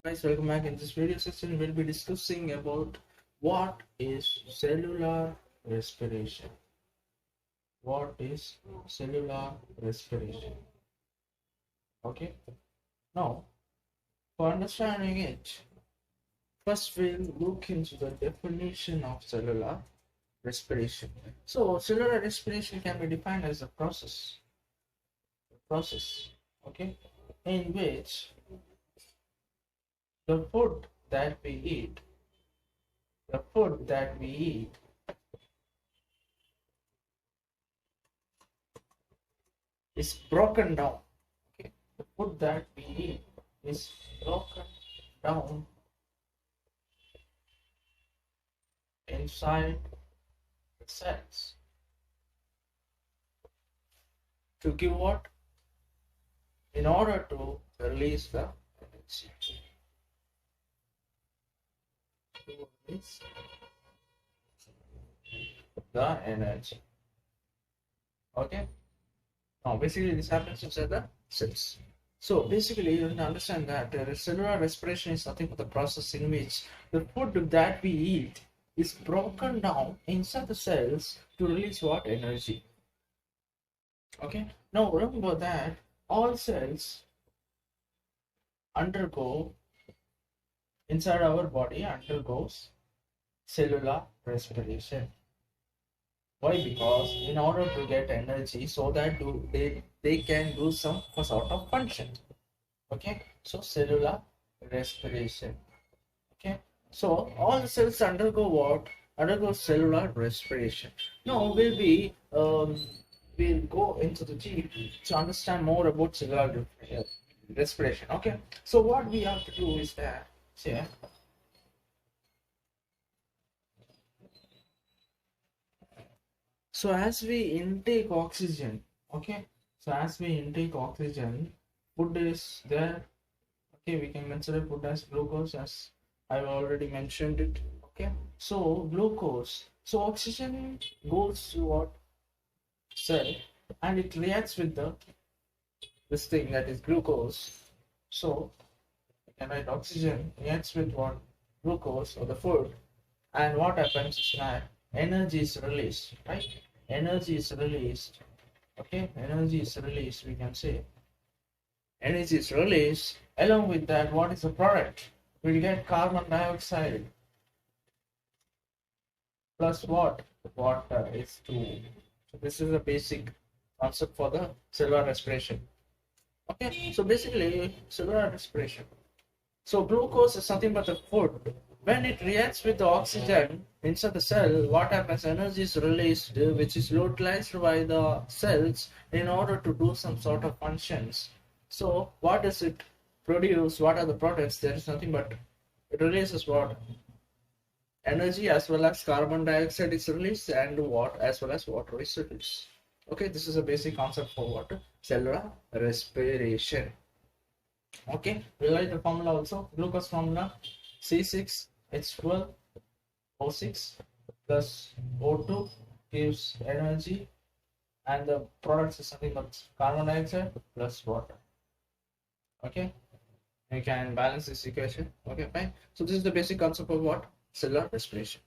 Guys, welcome back. In this video session, we'll be discussing about what is cellular respiration. What is cellular respiration? Okay. Now, for understanding it, first we'll look into the definition of cellular respiration. So, cellular respiration can be defined as a process, okay, in which the food that we eat is broken down. Okay, the food that we eat is broken down inside the cells to give what? In order to release the energy. Okay. Now basically this happens inside the cells. So basically you can understand that cellular respiration is nothing but the process in which the food that we eat is broken down inside the cells to release what? Energy. Okay. Now remember that all cells inside our body undergoes cellular respiration. Why? Because in order to get energy so that they can do some sort of function. Okay, so cellular respiration. Okay, so all the cells undergo what? Undergo cellular respiration. Now we'll go into the deep to understand more about cellular respiration. Okay, so what we have to do is that, see, so as we intake oxygen, okay, so as we intake oxygen, food is there. Okay, we can consider food as glucose, as I've already mentioned it. Okay, so glucose, so oxygen goes to what? Cell, and it reacts with this thing that is glucose. So we can write oxygen reacts with what? Glucose or the food, and what happens is that energy is released, right? Energy is released. Okay, energy is released, we can say energy is released. Along with that, what is the product? We'll get carbon dioxide plus what? Water is 2. So this is a basic concept for the cellular respiration. Okay, so basically cellular respiration, so glucose is nothing but the food. When it reacts with the oxygen inside the cell, what happens? Energy is released, which is utilized by the cells in order to do some sort of functions. So what does it produce? What are the products? There is nothing but it releases what? Energy, as well as carbon dioxide is released, and what? As well as water is released. Okay, this is a basic concept for what? Cellular respiration. Okay, we write the formula also. Glucose formula C6H12O6 plus O2 gives energy, and the products is something but carbon dioxide plus water. Okay, you can balance this equation. Okay, fine. So this is the basic concept of what? Cellular respiration.